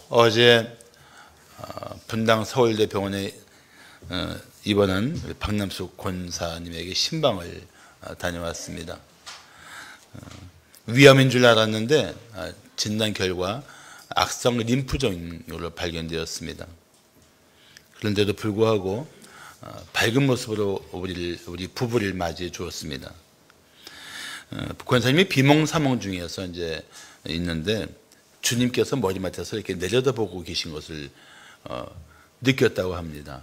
어제 분당 서울대 병원에 입원한 박남숙 권사님에게 신방을 다녀왔습니다. 위암인 줄 알았는데 진단 결과 악성 림프종으로 발견되었습니다. 그런데도 불구하고 밝은 모습으로 우리 부부를 맞이해 주었습니다. 권사님이 비몽사몽 중에서 이제 있는데 주님께서 머리맡에서 이렇게 내려다보고 계신 것을 느꼈다고 합니다.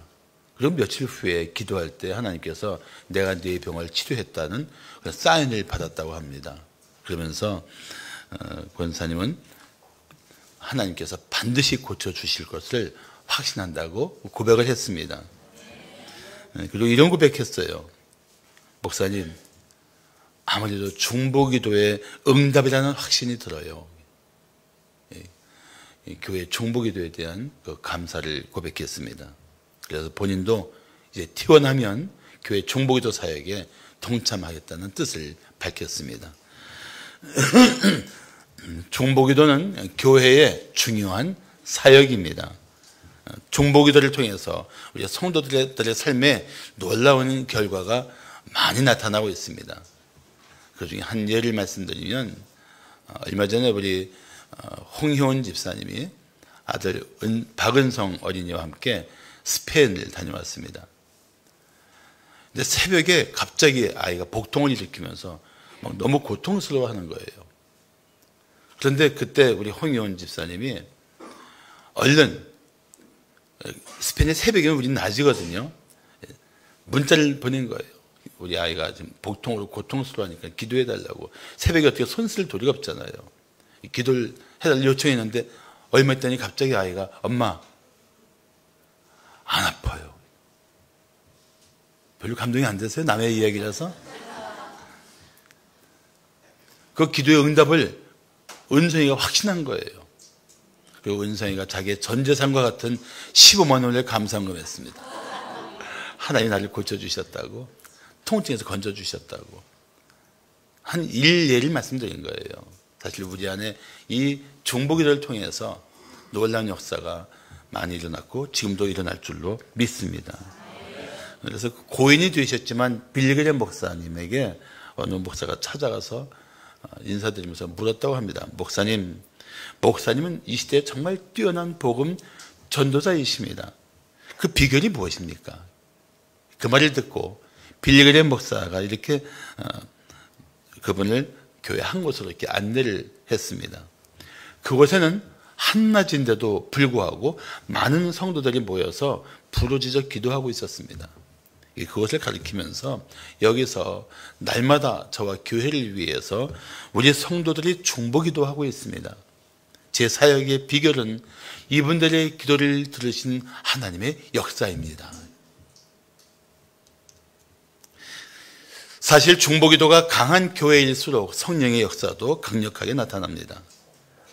그리고 며칠 후에 기도할 때 하나님께서 내가 네 병을 치료했다는 그런 사인을 받았다고 합니다. 그러면서 권사님은 하나님께서 반드시 고쳐주실 것을 확신한다고 고백을 했습니다. 그리고 이런 고백했어요. 목사님, 아무래도 중보기도의 응답이라는 확신이 들어요. 교회 중보기도에 대한 그 감사를 고백했습니다. 그래서 본인도 이제 퇴원하면 교회 중보기도 사역에 동참하겠다는 뜻을 밝혔습니다. 중보기도는 교회의 중요한 사역입니다. 중보기도를 통해서 우리 성도들의 삶에 놀라운 결과가 많이 나타나고 있습니다. 그 중에 한 예를 말씀드리면 얼마 전에 우리 홍효원 집사님이 아들 박은성 어린이와 함께 스페인을 다녀왔습니다. 근데 새벽에 갑자기 아이가 복통을 일으키면서 막 너무 고통스러워하는 거예요. 그런데 그때 우리 홍효원 집사님이 얼른 스페인의 새벽이면 우리는 낮이거든요. 문자를 보낸 거예요. 우리 아이가 지금 복통으로 고통스러워하니까 기도해달라고. 새벽에 어떻게 손 쓸 도리가 없잖아요. 기도를 해달라고 요청했는데 얼마 있더니 갑자기 아이가 엄마 안 아파요. 별로 감동이 안 됐어요. 남의 이야기라서. 그 기도의 응답을 은성이가 확신한 거예요. 그리고 은성이가 자기의 전 재산과 같은 15만 원을 감상금 했습니다. 하나님이 나를 고쳐주셨다고, 통증에서 건져주셨다고. 한 일례를 말씀드린 거예요. 사실 우리 안에 이 중보기도를 통해서 놀라운 역사가 많이 일어났고 지금도 일어날 줄로 믿습니다. 그래서 고인이 되셨지만 빌리그레 목사님에게 어느 목사가 찾아가서 인사드리면서 물었다고 합니다. 목사님은 이 시대에 정말 뛰어난 복음 전도자이십니다. 그 비결이 무엇입니까? 그 말을 듣고 빌리그레 목사가 이렇게 그분을 교회 한 곳으로 이렇게 안내를 했습니다. 그곳에는 한낮인데도 불구하고 많은 성도들이 모여서 부르짖어 기도하고 있었습니다. 그것을 가리키면서 여기서 날마다 저와 교회를 위해서 우리 성도들이 중보기도하고 있습니다. 제 사역의 비결은 이분들의 기도를 들으신 하나님의 역사입니다. 사실 중보기도가 강한 교회일수록 성령의 역사도 강력하게 나타납니다.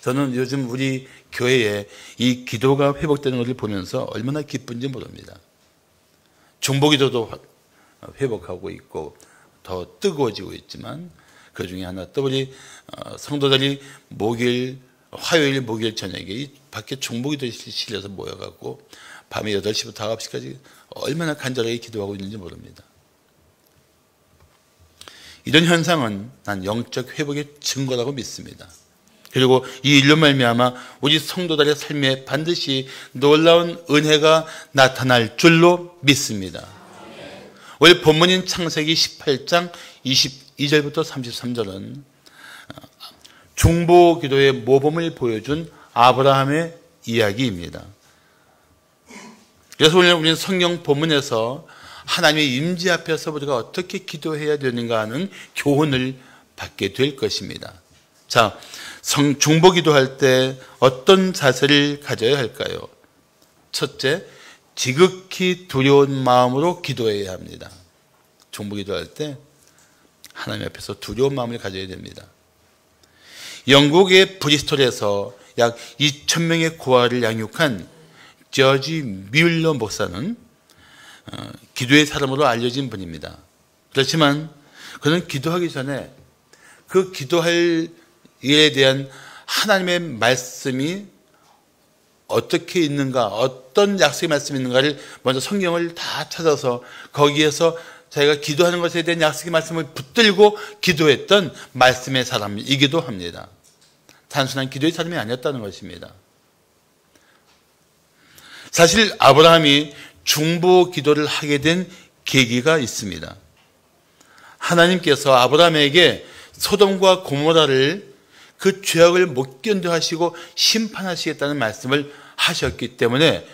저는 요즘 우리 교회에 이 기도가 회복되는 것을 보면서 얼마나 기쁜지 모릅니다. 중보기도도 회복하고 있고 더 뜨거워지고 있지만 그 중에 하나 또 우리 성도들이 화요일 목요일 저녁에 이 밖에 중보기도실에서 모여갖고 밤에 8시부터 9시까지 얼마나 간절하게 기도하고 있는지 모릅니다. 이런 현상은 난 영적 회복의 증거라고 믿습니다. 그리고 이 일로 말미암아 우리 성도들의 삶에 반드시 놀라운 은혜가 나타날 줄로 믿습니다. 오늘 본문인 창세기 18장 22절부터 33절은 중보기도의 모범을 보여준 아브라함의 이야기입니다. 그래서 오늘 우리는 성경 본문에서 하나님의 임재 앞에서 우리가 어떻게 기도해야 되는가 하는 교훈을 받게 될 것입니다. 자, 중보기도할 때 어떤 자세를 가져야 할까요? 첫째, 지극히 두려운 마음으로 기도해야 합니다. 중보기도할 때 하나님 앞에서 두려운 마음을 가져야 됩니다. 영국의 브리스톨에서 약 2,000명의 고아를 양육한 저지 뮬러 목사는 기도의 사람으로 알려진 분입니다. 그렇지만 그는 기도하기 전에 그 기도할 일에 대한 하나님의 말씀이 어떻게 있는가, 어떤 약속의 말씀이 있는가를 먼저 성경을 다 찾아서 거기에서 자기가 기도하는 것에 대한 약속의 말씀을 붙들고 기도했던 말씀의 사람이기도 합니다. 단순한 기도의 사람이 아니었다는 것입니다. 사실 아브라함이 중보 기도를 하게 된 계기가 있습니다. 하나님께서 아브라함에게 소돔과 고모라를 그 죄악을 못 견뎌 하시고 심판하시겠다는 말씀을 하셨기 때문에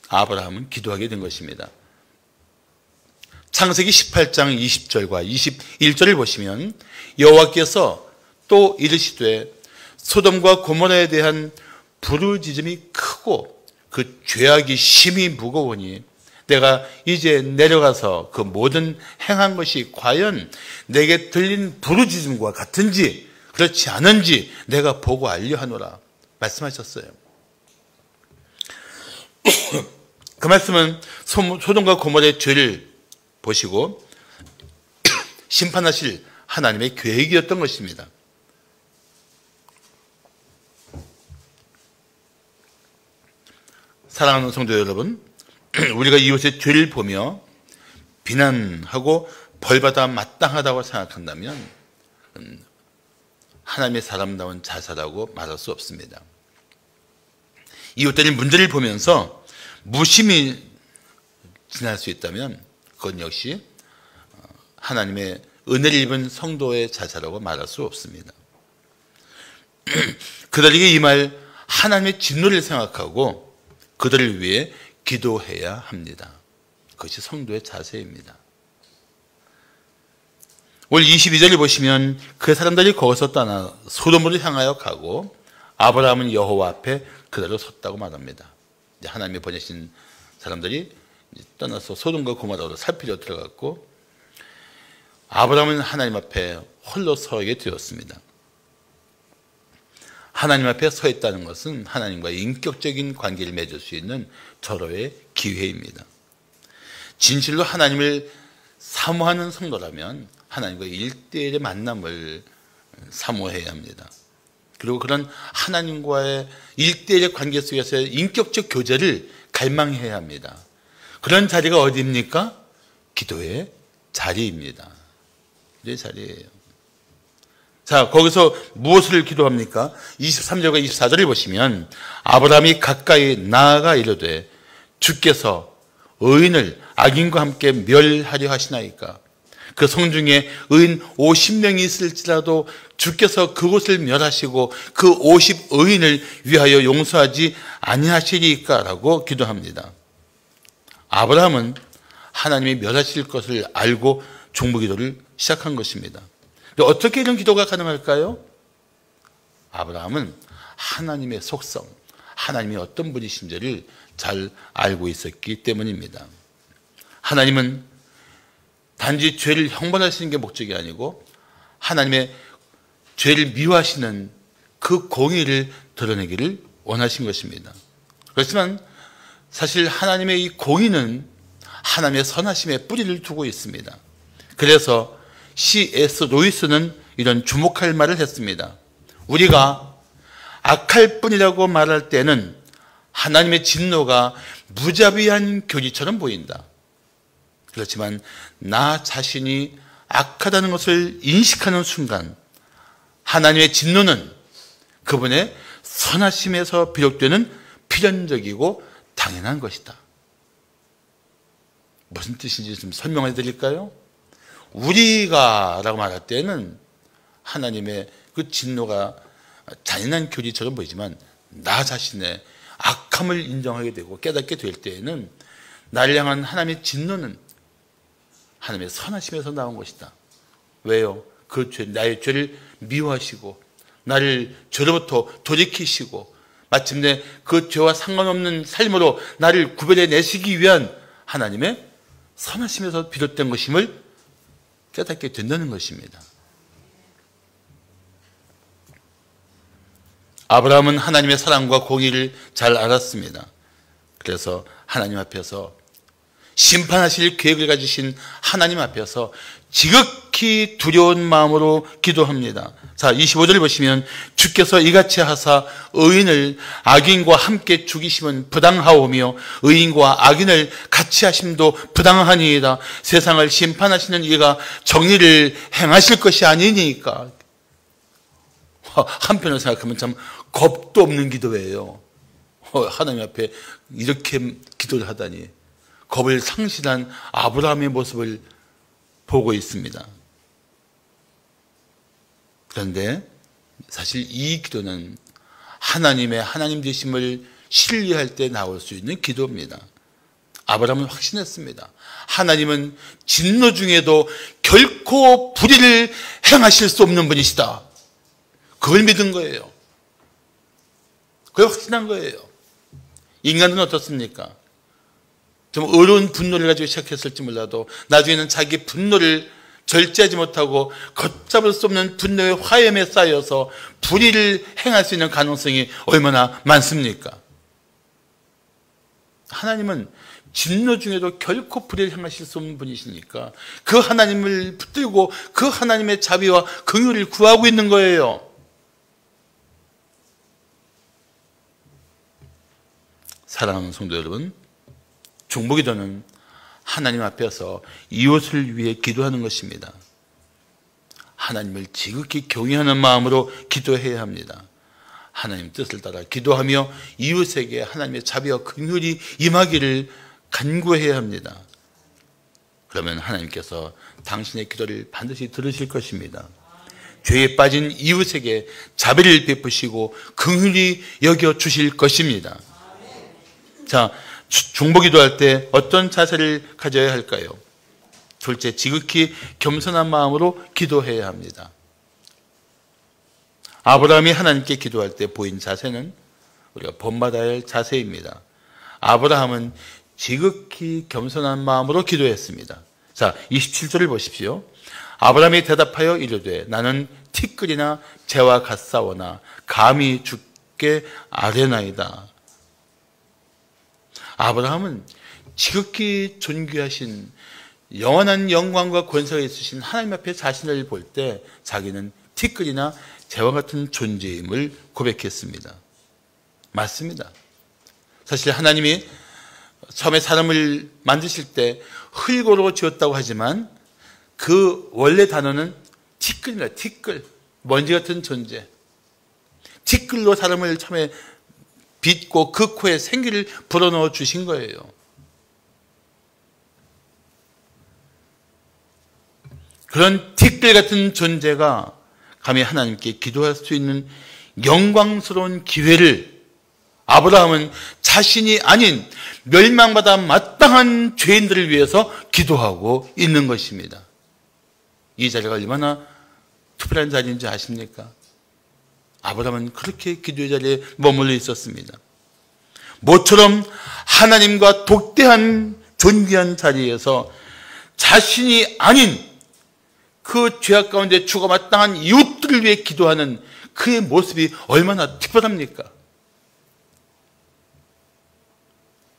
아브라함은 기도하게 된 것입니다. 창세기 18장 20절과 21절을 보시면 여호와께서 또 이르시되 소돔과 고모라에 대한 부르짖음이 크고 그 죄악이 심히 무거우니 내가 이제 내려가서 그 모든 행한 것이 과연 내게 들린 부르짖음과 같은지 그렇지 않은지 내가 보고 알려하노라 말씀하셨어요. 그 말씀은 소돔과 고모라의 죄를 보시고 심판하실 하나님의 계획이었던 것입니다. 사랑하는 성도 여러분, 우리가 이웃의 죄를 보며 비난하고 벌받아 마땅하다고 생각한다면 하나님의 사람다운 자세라고 말할 수 없습니다. 이웃들의 문제를 보면서 무심히 지날 수 있다면 그건 역시 하나님의 은혜를 입은 성도의 자세라고 말할 수 없습니다. 그들에게 이 말 하나님의 진노를 생각하고 그들을 위해 기도해야 합니다. 그것이 성도의 자세입니다. 오늘 22절을 보시면 그 사람들이 거기서 떠나 소돔으로 향하여 가고 아브라함은 여호와 앞에 그대로 섰다고 말합니다. 이제 하나님이 보내신 사람들이 떠나서 소돔과 고모라로 살피려 들어갔고 아브라함은 하나님 앞에 홀로 서게 되었습니다. 하나님 앞에 서 있다는 것은 하나님과의 인격적인 관계를 맺을 수 있는 절호의 기회입니다. 진실로 하나님을 사모하는 성도라면 하나님과의 1대1의 만남을 사모해야 합니다. 그리고 그런 하나님과의 1대1의 관계 속에서의 인격적 교제를 갈망해야 합니다. 그런 자리가 어디입니까? 기도의 자리입니다. 기도의 자리예요. 자, 거기서 무엇을 기도합니까? 23절과 24절을 보시면 아브라함이 가까이 나아가 이르되 주께서 의인을 악인과 함께 멸하려 하시나이까? 그 성중에 의인 50명이 있을지라도 주께서 그곳을 멸하시고 그 50의인을 위하여 용서하지 아니하시리까? 라고 기도합니다. 아브라함은 하나님이 멸하실 것을 알고 중보기도를 시작한 것입니다. 어떻게 이런 기도가 가능할까요? 아브라함은 하나님의 속성, 하나님이 어떤 분이신지를 잘 알고 있었기 때문입니다. 하나님은 단지 죄를 형벌하시는 게 목적이 아니고 하나님의 죄를 미워하시는 그 공의를 드러내기를 원하신 것입니다. 그렇지만 사실 하나님의 이 공의는 하나님의 선하심에 뿌리를 두고 있습니다. 그래서 C.S. 로이스는 이런 주목할 말을 했습니다. 우리가 악할 뿐이라고 말할 때는 하나님의 진노가 무자비한 교리처럼 보인다. 그렇지만 나 자신이 악하다는 것을 인식하는 순간 하나님의 진노는 그분의 선하심에서 비롯되는 필연적이고 당연한 것이다. 무슨 뜻인지 좀 설명해 드릴까요? 우리가 라고 말할 때는 하나님의 그 진노가 잔인한 교리처럼 보이지만 나 자신의 악함을 인정하게 되고 깨닫게 될 때에는 나를 향한 하나님의 진노는 하나님의 선하심에서 나온 것이다. 왜요? 그 죄, 나의 죄를 미워하시고 나를 죄로부터 돌이키시고 마침내 그 죄와 상관없는 삶으로 나를 구별해 내시기 위한 하나님의 선하심에서 비롯된 것임을 깨닫게 된다는 것입니다. 아브라함은 하나님의 사랑과 공의를 잘 알았습니다. 그래서 하나님 앞에서 심판하실 계획을 가지신 하나님 앞에서 지극히 극히 두려운 마음으로 기도합니다. 자, 25절 보시면 주께서 이같이 하사 의인을 악인과 함께 죽이심은 부당하오며 의인과 악인을 같이 하심도 부당하니이다. 세상을 심판하시는 이가 정의를 행하실 것이 아니니까. 한편으로 생각하면 참 겁도 없는 기도예요. 하나님 앞에 이렇게 기도를 하다니. 겁을 상실한 아브라함의 모습을 보고 있습니다. 그런데 사실 이 기도는 하나님의 하나님 되심을 신뢰할 때 나올 수 있는 기도입니다. 아브라함은 확신했습니다. 하나님은 진노 중에도 결코 불의를 행하실 수 없는 분이시다. 그걸 믿은 거예요. 그걸 확신한 거예요. 인간은 어떻습니까? 좀 어려운 분노를 가지고 시작했을지 몰라도 나중에는 자기 분노를 절제하지 못하고 걷잡을 수 없는 분노의 화염에 쌓여서 불의를 행할 수 있는 가능성이 얼마나 많습니까? 하나님은 진노 중에도 결코 불의를 행하실 수 없는 분이시니까 그 하나님을 붙들고 그 하나님의 자비와 긍휼을 구하고 있는 거예요. 사랑하는 성도 여러분, 중보기도는 하나님 앞에서 이웃을 위해 기도하는 것입니다. 하나님을 지극히 경외하는 마음으로 기도해야 합니다. 하나님 뜻을 따라 기도하며 이웃에게 하나님의 자비와 긍휼이 임하기를 간구해야 합니다. 그러면 하나님께서 당신의 기도를 반드시 들으실 것입니다. 죄에 빠진 이웃에게 자비를 베푸시고 긍휼히 여겨 주실 것입니다. 자, 중보기도할 때 어떤 자세를 가져야 할까요? 둘째, 지극히 겸손한 마음으로 기도해야 합니다. 아브라함이 하나님께 기도할 때 보인 자세는 우리가 본받아야 할 자세입니다. 아브라함은 지극히 겸손한 마음으로 기도했습니다. 자, 27절을 보십시오. 아브라함이 대답하여 이르되 나는 티끌이나 재와 같사오나 감히 주께 아뢰나이다. 아브라함은 지극히 존귀하신 영원한 영광과 권세가 있으신 하나님 앞에 자신을 볼 때 자기는 티끌이나 재와 같은 존재임을 고백했습니다. 맞습니다. 사실 하나님이 처음에 사람을 만드실 때 흙으로 지었다고 하지만 그 원래 단어는 티끌입니다. 티끌, 먼지 같은 존재. 티끌로 사람을 처음에 빚고 그 코에 생기를 불어넣어 주신 거예요. 그런 티끌 같은 존재가 감히 하나님께 기도할 수 있는 영광스러운 기회를 아브라함은 자신이 아닌 멸망받아 마땅한 죄인들을 위해서 기도하고 있는 것입니다. 이 자리가 얼마나 특별한 자리인지 아십니까? 아브라함은 그렇게 기도의 자리에 머물러 있었습니다. 모처럼 하나님과 독대한 존귀한 자리에서 자신이 아닌 그 죄악 가운데 죽어 마땅한 이웃들을 위해 기도하는 그의 모습이 얼마나 특별합니까?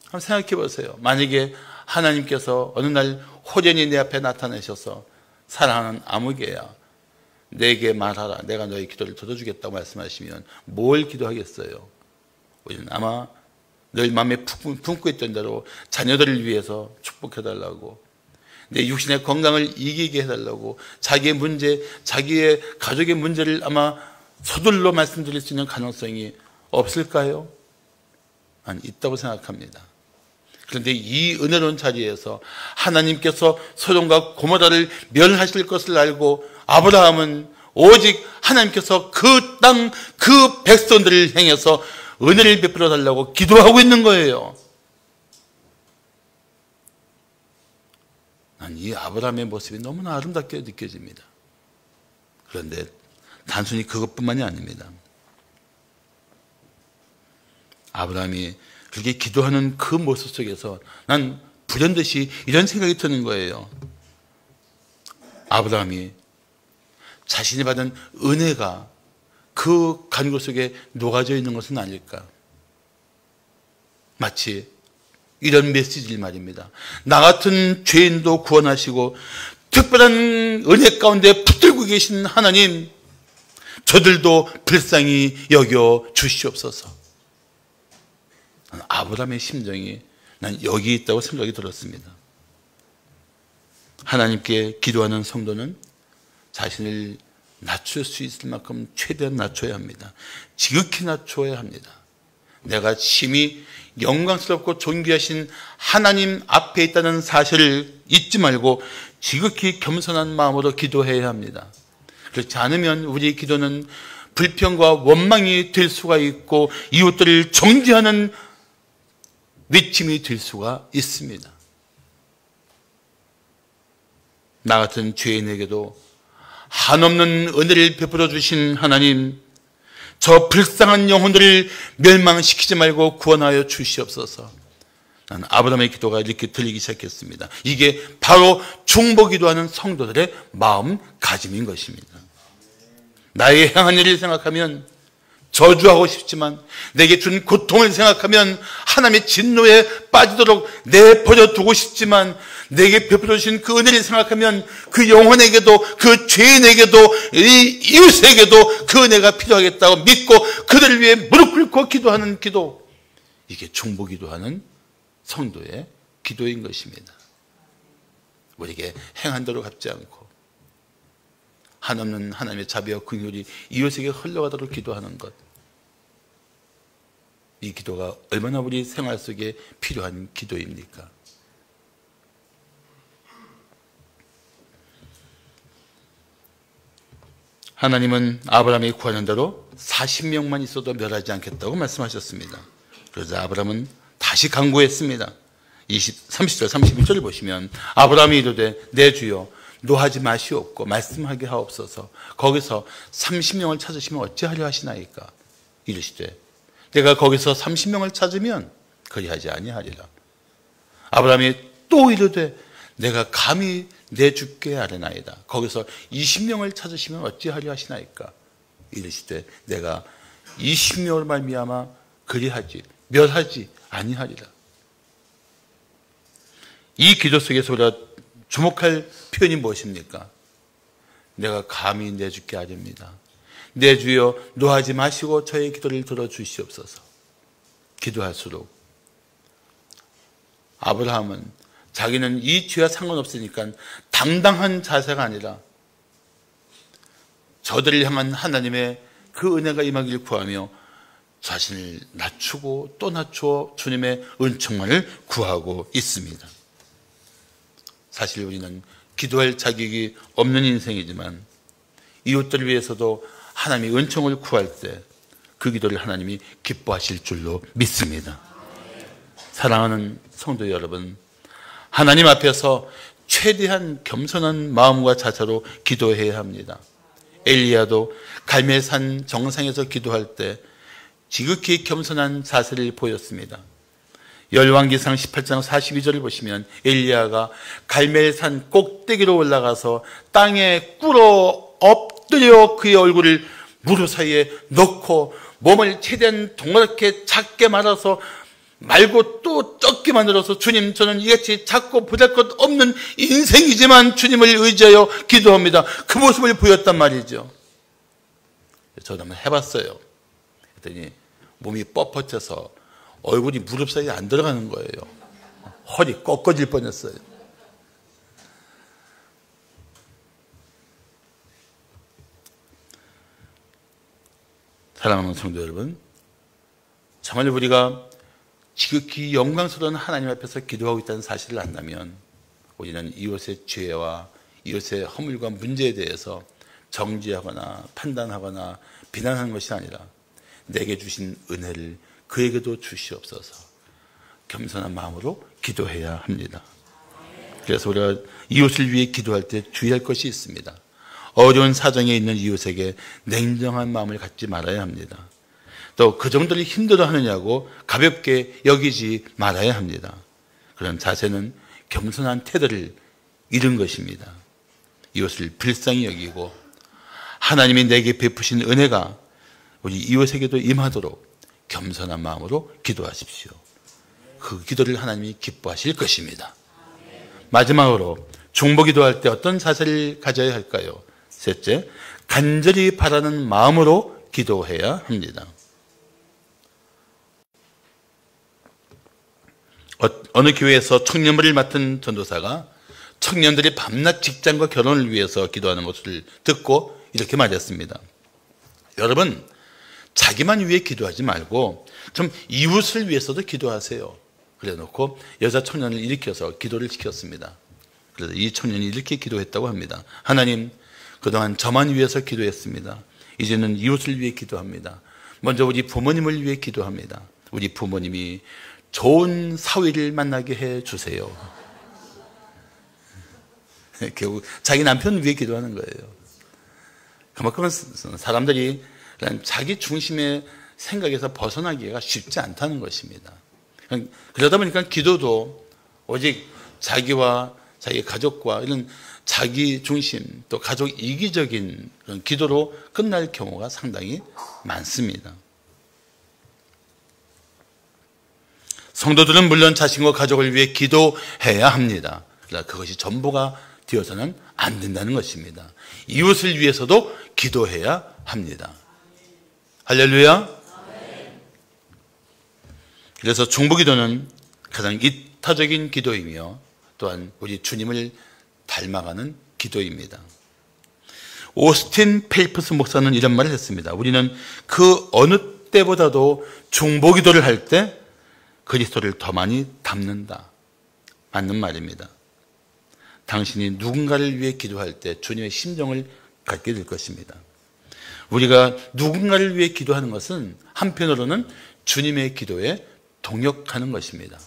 한번 생각해 보세요. 만약에 하나님께서 어느 날 호련히 내 앞에 나타나셔서 사랑하는 아무개야, 내게 말하라. 내가 너의 기도를 들어주겠다고 말씀하시면 뭘 기도하겠어요? 우리는 아마 늘 마음에 품고 있던 대로 자녀들을 위해서 축복해달라고, 내 육신의 건강을 이기게 해달라고, 자기의 문제, 자기의 가족의 문제를 아마 서둘러 말씀드릴 수 있는 가능성이 없을까요? 난 있다고 생각합니다. 그런데 이 은혜로운 자리에서 하나님께서 소돔과 고모라를 멸하실 것을 알고 아브라함은 오직 하나님께서 그 땅, 그 백성들을 향해서 은혜를 베풀어 달라고 기도하고 있는 거예요. 난 이 아브라함의 모습이 너무나 아름답게 느껴집니다. 그런데 단순히 그것뿐만이 아닙니다. 아브라함이 그렇게 기도하는 그 모습 속에서 난 불현듯이 이런 생각이 드는 거예요. 아브라함이 자신이 받은 은혜가 그 간구 속에 녹아져 있는 것은 아닐까. 마치 이런 메시지를 말입니다. 나 같은 죄인도 구원하시고 특별한 은혜 가운데 붙들고 계신 하나님, 저들도 불쌍히 여겨 주시옵소서. 아브라함의 심정이 난 여기 있다고 생각이 들었습니다. 하나님께 기도하는 성도는 자신을 낮출 수 있을 만큼 최대한 낮춰야 합니다. 지극히 낮춰야 합니다. 내가 심히 영광스럽고 존귀하신 하나님 앞에 있다는 사실을 잊지 말고 지극히 겸손한 마음으로 기도해야 합니다. 그렇지 않으면 우리 기도는 불평과 원망이 될 수가 있고 이웃들을 정죄하는 외침이 될 수가 있습니다. 나 같은 죄인에게도 한없는 은혜를 베풀어 주신 하나님, 저 불쌍한 영혼들을 멸망시키지 말고 구원하여 주시옵소서. 나는 아브라함의 기도가 이렇게 들리기 시작했습니다. 이게 바로 중보기도하는 성도들의 마음가짐인 것입니다. 나의 행한 일을 생각하면 저주하고 싶지만, 내게 준 고통을 생각하면 하나님의 진노에 빠지도록 내버려 두고 싶지만, 내게 베풀어 주신 그 은혜를 생각하면 그 영혼에게도, 그 죄인에게도, 이 이웃에게도 그 은혜가 필요하겠다고 믿고 그들을 위해 무릎 꿇고 기도하는 기도, 이게 중보기도하는 성도의 기도인 것입니다. 우리에게 행한 대로 갚지 않고 한없는 하나님의 자비와 긍휼이 이웃에게 흘러가도록 기도하는 것, 이 기도가 얼마나 우리 생활 속에 필요한 기도입니까? 하나님은 아브라함이 구하는 대로 40명만 있어도 멸하지 않겠다고 말씀하셨습니다. 그래서 아브라함은 다시 간구했습니다. 30절 31절을 보시면 아브라함이 이르되 내 주여 노하지 마시옵고 말씀하게 하옵소서. 거기서 30명을 찾으시면 어찌하려 하시나이까? 이르시되 내가 거기서 30명을 찾으면 그리하지 아니하리라. 아브라함이 또 이르되 내가 감히 내 주께 아뢰나이다. 거기서 20명을 찾으시면 어찌하려 하시나이까? 이르시되 내가 20명을 말미암아 그리하지 멸하지 아니하리라. 이 기도 속에서 우리가 주목할 표현이 무엇입니까? 내가 감히 내 주께 아뢰입니다. 내 주여 노하지 마시고 저의 기도를 들어주시옵소서. 기도할수록 아브라함은 자기는 이 죄와 상관없으니까 당당한 자세가 아니라 저들을 향한 하나님의 그 은혜가 임하기를 구하며 자신을 낮추고 또 낮추어 주님의 은총만을 구하고 있습니다. 사실 우리는 기도할 자격이 없는 인생이지만 이웃들을 위해서도 하나님의 은총을 구할 때 그 기도를 하나님이 기뻐하실 줄로 믿습니다. 사랑하는 성도 여러분, 하나님 앞에서 최대한 겸손한 마음과 자세로 기도해야 합니다. 엘리야도 갈멜산 정상에서 기도할 때 지극히 겸손한 자세를 보였습니다. 열왕기상 18장 42절을 보시면 엘리야가 갈멜산 꼭대기로 올라가서 땅에 꿇어 엎드려 그의 얼굴을 무릎 사이에 넣고 몸을 최대한 동그랗게 작게 말아서 말고 또 적게 만들어서 주님, 저는 이같이 작고 보잘것없는 인생이지만 주님을 의지하여 기도합니다. 그 모습을 보였단 말이죠. 저도 한번 해봤어요. 그랬더니 몸이 뻣뻣해서 얼굴이 무릎 사이에 안 들어가는 거예요. 허리 꺾어질 뻔했어요. 사랑하는 성도 여러분, 정말 우리가 지극히 영광스러운 하나님 앞에서 기도하고 있다는 사실을 안다면 우리는 이웃의 죄와 이웃의 허물과 문제에 대해서 정죄하거나 판단하거나 비난하는 것이 아니라 내게 주신 은혜를 그에게도 주시옵소서, 겸손한 마음으로 기도해야 합니다. 그래서 우리가 이웃을 위해 기도할 때 주의할 것이 있습니다. 어려운 사정에 있는 이웃에게 냉정한 마음을 갖지 말아야 합니다. 또 그 정도를 힘들어하느냐고 가볍게 여기지 말아야 합니다. 그런 자세는 겸손한 태도를 잃은 것입니다. 이웃을 불쌍히 여기고 하나님이 내게 베푸신 은혜가 우리 이웃에게도 임하도록 겸손한 마음으로 기도하십시오. 그 기도를 하나님이 기뻐하실 것입니다. 마지막으로 중보기도할 때 어떤 자세를 가져야 할까요? 셋째, 간절히 바라는 마음으로 기도해야 합니다. 어느 교회에서 청년부를 맡은 전도사가 청년들이 밤낮 직장과 결혼을 위해서 기도하는 것을 듣고 이렇게 말했습니다. 여러분, 자기만 위해 기도하지 말고 좀 이웃을 위해서도 기도하세요. 그래 놓고 여자 청년을 일으켜서 기도를 시켰습니다. 그래서 이 청년이 이렇게 기도했다고 합니다. 하나님, 그동안 저만 위해서 기도했습니다. 이제는 이웃을 위해 기도합니다. 먼저 우리 부모님을 위해 기도합니다. 우리 부모님이 좋은 사위를 만나게 해주세요. 결국 자기 남편 위해 기도하는 거예요. 그만큼 사람들이 자기 중심의 생각에서 벗어나기가 쉽지 않다는 것입니다. 그러다 보니까 기도도 오직 자기와 자기 가족과 이런 자기 중심 또 가족 이기적인 그런 기도로 끝날 경우가 상당히 많습니다. 성도들은 물론 자신과 가족을 위해 기도해야 합니다. 그러나 그것이 전부가 되어서는 안 된다는 것입니다. 이웃을 위해서도 기도해야 합니다. 할렐루야. 그래서 중보기도는 가장 이타적인 기도이며 또한 우리 주님을 닮아가는 기도입니다. 오스틴 펠프스 목사는 이런 말을 했습니다. 우리는 그 어느 때보다도 중보기도를 할 때 그리스도를 더 많이 닮는다. 맞는 말입니다. 당신이 누군가를 위해 기도할 때 주님의 심정을 갖게 될 것입니다. 우리가 누군가를 위해 기도하는 것은 한편으로는 주님의 기도에 동역하는 것입니다.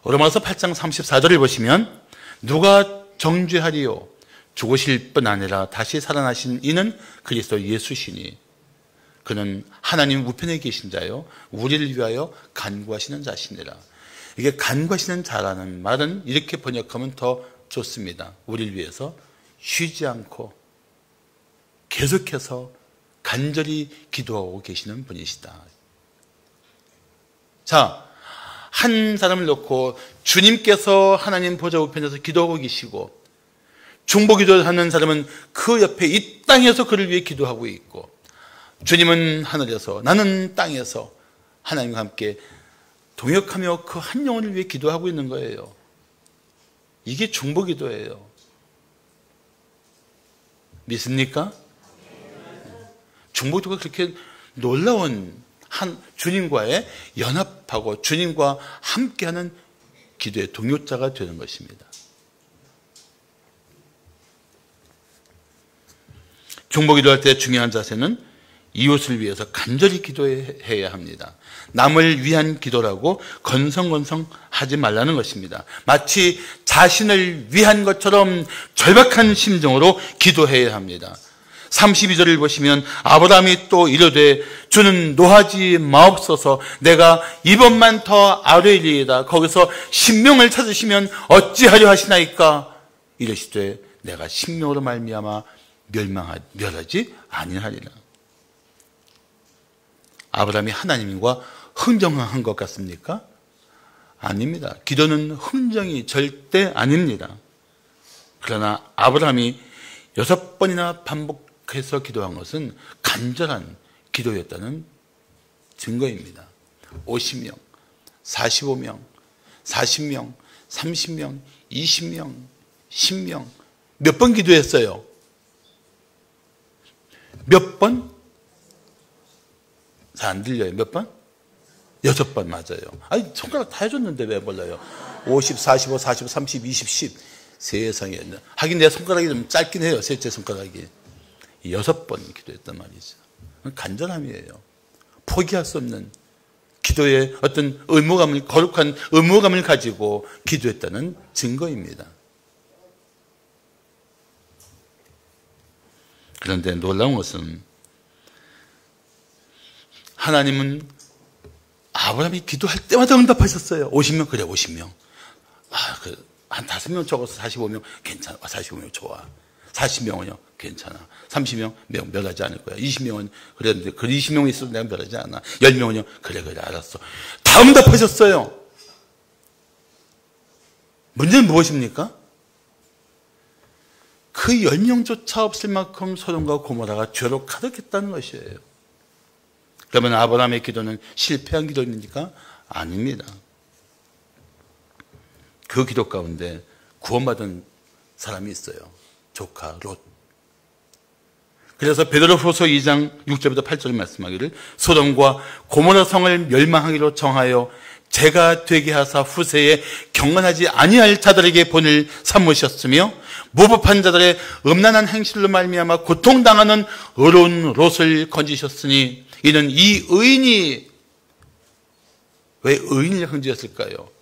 로마서 8장 34절을 보시면 누가 정죄하리요? 죽으실 뿐 아니라 다시 살아나신 이는 그리스도 예수시니 그는 하나님 우편에 계신 자요 우리를 위하여 간구하시는 자시니라. 이게 간구하시는 자라는 말은 이렇게 번역하면 더 좋습니다. 우리를 위해서 쉬지 않고 계속해서 간절히 기도하고 계시는 분이시다. 자, 한 사람을 놓고 주님께서 하나님 보좌 우편에서 기도하고 계시고 중보기도를 하는 사람은 그 옆에 이 땅에서 그를 위해 기도하고 있고 주님은 하늘에서 나는 땅에서 하나님과 함께 동역하며 그 한 영혼을 위해 기도하고 있는 거예요. 이게 중보기도예요. 믿습니까? 중보기도가 그렇게 놀라운 한 주님과의 연합하고 주님과 함께하는 기도의 동역자가 되는 것입니다. 중보기도할 때 중요한 자세는 이웃을 위해서 간절히 기도해야 합니다. 남을 위한 기도라고 건성건성하지 말라는 것입니다. 마치 자신을 위한 것처럼 절박한 심정으로 기도해야 합니다. 32절을 보시면 아브라함이 또 이르되 주는 노하지 마옵소서 내가 이번만 더 아뢰리이다. 거기서 신명을 찾으시면 어찌하려 하시나이까. 이르시되 내가 신명으로 말미암아 멸하지 아니하리라. 아브라함이 하나님과 흥정한 것 같습니까? 아닙니다. 기도는 흥정이 절대 아닙니다. 그러나 아브라함이 6번이나 반복해서 기도한 것은 간절한 기도였다는 증거입니다. 50명, 45명, 40명, 30명, 20명, 10명 몇 번 기도했어요? 몇 번? 잘 안 들려요. 몇 번? 6번 맞아요. 아니 손가락 다 해줬는데 왜 몰라요? 50, 45, 45, 30, 20, 10 세상에. 하긴 내 손가락이 좀 짧긴 해요. 셋째 손가락이. 6번 기도했단 말이죠. 간절함이에요. 포기할 수 없는 기도의 어떤 의무감을, 거룩한 의무감을 가지고 기도했다는 증거입니다. 그런데 놀라운 것은 하나님은 아브라함이 기도할 때마다 응답하셨어요. 50명? 그래 50명. 한 5명 적어서 45명 괜찮아. 45명 좋아. 40명은요 괜찮아. 30명 멸하지 않을 거야. 20명은 그랬는데 그 20명이 있어도 내가 멸하지 않아. 10명은요 그래 알았어. 다 응답하셨어요. 문제는 무엇입니까? 그 10명조차 없을 만큼 소돔과 고모라가 죄로 가득했다는 것이에요. 그러면 아브라함의 기도는 실패한 기도입니까? 아닙니다. 그 기도 가운데 구원받은 사람이 있어요. 조카 롯. 그래서 베드로후서 2장 6절부터 8절 말씀하기를 소돔과 고모라 성을 멸망하기로 정하여 재가 되게 하사 후세에 경건하지 아니할 자들에게 본을 삼으셨으며 무법한 자들의 음란한 행실로 말미암아 고통당하는 어려운 롯을 건지셨으니 이는 이 의인이 왜 의인을 건지셨을까요?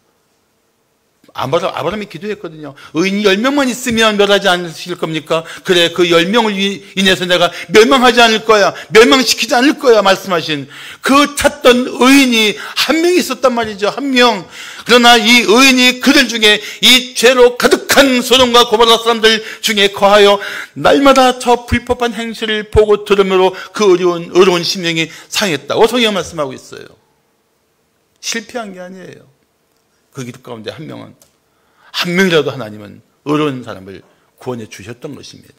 아브라함이 기도했거든요. 의인이 10명만 있으면 멸하지 않으실 겁니까? 그래, 그 10명을 인해서 내가 멸망하지 않을 거야, 멸망시키지 않을 거야 말씀하신 그 찾던 의인이 한 명 있었단 말이죠. 한 명. 그러나 이 의인이 그들 중에 이 죄로 가득한 소돔과 고모라 사람들 중에 거하여 날마다 저 불법한 행실을 보고 들으므로 그 어려운 심령이 상했다. 성경이 말씀하고 있어요. 실패한 게 아니에요. 그 기도 가운데 한 명이라도 하나님은 어려운 사람을 구원해 주셨던 것입니다.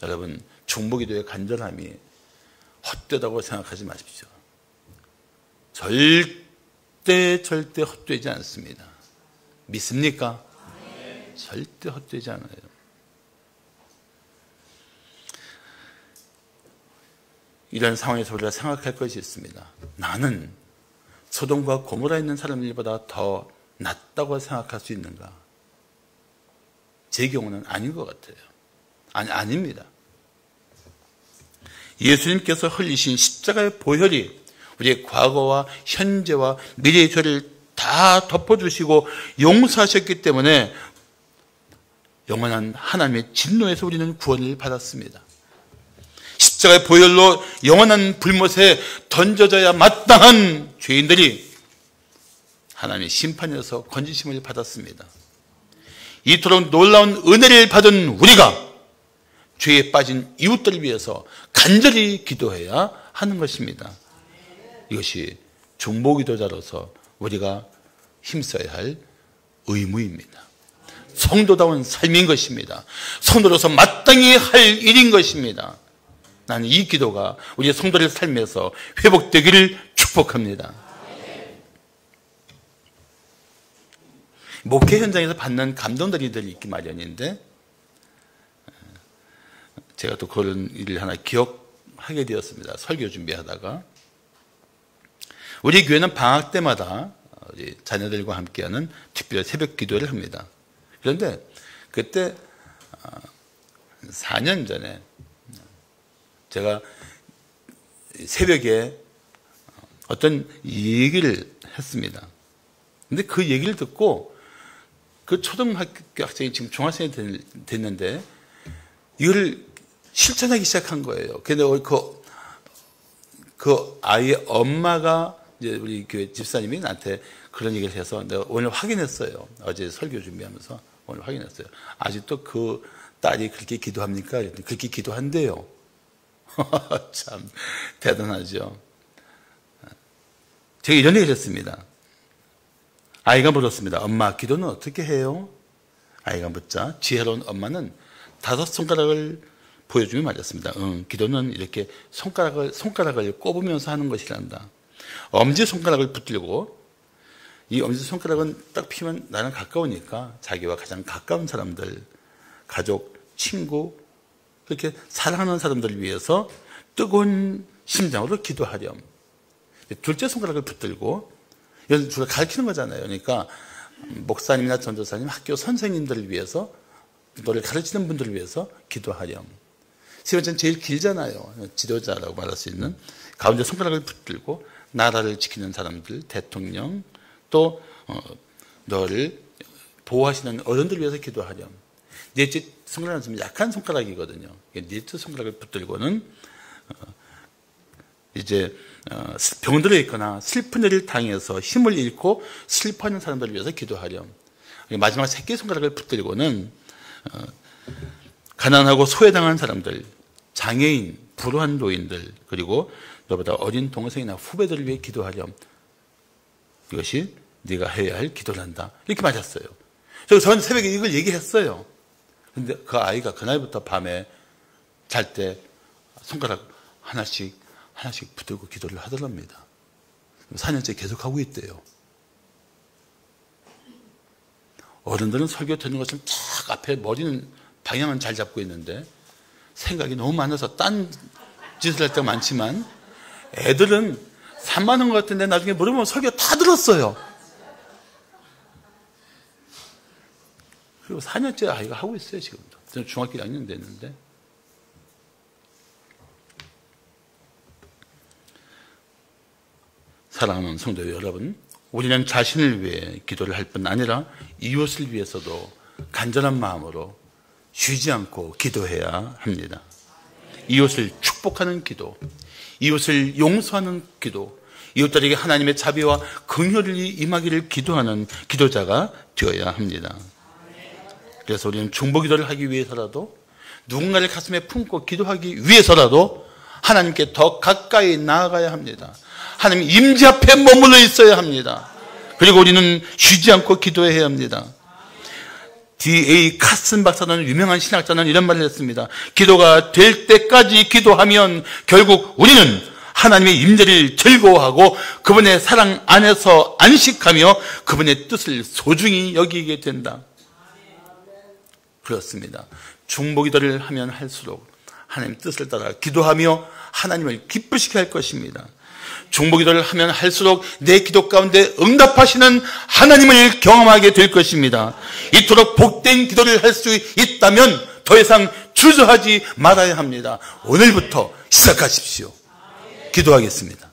여러분, 중보기도의 간절함이 헛되다고 생각하지 마십시오. 절대 헛되지 않습니다. 믿습니까? 절대 헛되지 않아요. 이런 상황에서 우리가 생각할 것이 있습니다. 나는 소돔과 고모라에 있는 사람들보다 더 낫다고 생각할 수 있는가? 제 경우는 아닌 것 같아요. 아닙니다. 예수님께서 흘리신 십자가의 보혈이 우리의 과거와 현재와 미래의 죄를 다 덮어주시고 용서하셨기 때문에 영원한 하나님의 진노에서 우리는 구원을 받았습니다. 십자가의 보혈로 영원한 불못에 던져져야 마땅한 죄인들이 하나님의 심판에서 건지심을 받았습니다. 이토록 놀라운 은혜를 받은 우리가 죄에 빠진 이웃들을 위해서 간절히 기도해야 하는 것입니다. 이것이 중보기도자로서 우리가 힘써야 할 의무입니다. 성도다운 삶인 것입니다. 성도로서 마땅히 할 일인 것입니다. 나는 이 기도가 우리 성도들 삶에서 회복되기를 축복합니다. 목회 현장에서 받는 감동들이 있기 마련인데 제가 또 그런 일을 하나 기억하게 되었습니다. 설교 준비하다가 우리 교회는 방학 때마다 우리 자녀들과 함께하는 특별 새벽 기도를 합니다. 그런데 그때 4년 전에 제가 새벽에 어떤 얘기를 했습니다. 근데 그 얘기를 듣고 그 초등학교 학생이 지금 중학생이 됐는데 이거를 실천하기 시작한 거예요. 근데 그 아이의 엄마가 이제 우리 교회 집사님이 나한테 그런 얘기를 해서 내가 오늘 확인했어요. 어제 설교 준비하면서 오늘 확인했어요. 아직도 그 딸이 그렇게 기도합니까? 그렇게 기도한대요. 참 대단하죠. 제가 이런 얘기를 했습니다. 아이가 물었습니다. 엄마, 기도는 어떻게 해요? 아이가 묻자 지혜로운 엄마는 5손가락을 보여주며 말했습니다. 기도는 이렇게 손가락을 꼽으면서 하는 것이란다. 엄지손가락을 붙들고 이 엄지손가락은 딱 피면 나는 가까우니까 자기와 가장 가까운 사람들, 가족, 친구, 그렇게 사랑하는 사람들을 위해서 뜨거운 심장으로 기도하렴. 둘째 손가락을 붙들고 이건 주로 가르치는 거잖아요. 그러니까 목사님이나 전도사님, 학교 선생님들을 위해서 너를 가르치는 분들을 위해서 기도하렴. 세 번째는 제일 길잖아요. 지도자라고 말할 수 있는 가운데 손가락을 붙들고 나라를 지키는 사람들, 대통령, 또 너를 보호하시는 어른들을 위해서 기도하렴. 넷째 손가락은 좀 약한 손가락이거든요. 넷째 손가락을 붙들고는 이제 병들어 있거나 슬픈 일을 당해서 힘을 잃고 슬퍼하는 사람들을 위해서 기도하렴. 마지막 새끼 손가락을 붙들고는 가난하고 소외당한 사람들, 장애인, 불우한 노인들, 그리고 너보다 어린 동생이나 후배들을 위해 기도하렴. 이것이 네가 해야 할 기도란다. 이렇게 맞았어요. 그래서 저는 새벽에 이걸 얘기했어요. 근데 그 아이가 그날부터 밤에 잘 때 손가락 하나씩 붙들고 기도를 하더랍니다. 4년째 계속 하고 있대요. 어른들은 설교 듣는 것처럼 쫙 앞에 머리는 방향은 잘 잡고 있는데 생각이 너무 많아서 딴 짓을 할 때가 많지만 애들은 산만한 것 같은데 나중에 물어보면 설교 다 들었어요. 그리고 4년째 아이가 하고 있어요. 지금도. 저는 중학교 2학년 됐는데. 사랑하는 성도 여러분, 우리는 자신을 위해 기도를 할 뿐 아니라 이웃을 위해서도 간절한 마음으로 쉬지 않고 기도해야 합니다. 이웃을 축복하는 기도, 이웃을 용서하는 기도, 이웃들에게 하나님의 자비와 긍휼이 임하기를 기도하는 기도자가 되어야 합니다. 그래서 우리는 중보기도를 하기 위해서라도, 누군가를 가슴에 품고 기도하기 위해서라도 하나님께 더 가까이 나아가야 합니다. 하나님 임재 앞에 머물러 있어야 합니다. 그리고 우리는 쉬지 않고 기도해야 합니다. D.A. 카슨 박사는, 유명한 신학자는 이런 말을 했습니다. 기도가 될 때까지 기도하면 결국 우리는 하나님의 임재를 즐거워하고 그분의 사랑 안에서 안식하며 그분의 뜻을 소중히 여기게 된다. 그렇습니다. 중보기도를 하면 할수록 하나님의 뜻을 따라 기도하며 하나님을 기쁘시게 할 것입니다. 중보기도를 하면 할수록 내 기도 가운데 응답하시는 하나님을 경험하게 될 것입니다. 이토록 복된 기도를 할 수 있다면 더 이상 주저하지 말아야 합니다. 오늘부터 시작하십시오. 기도하겠습니다.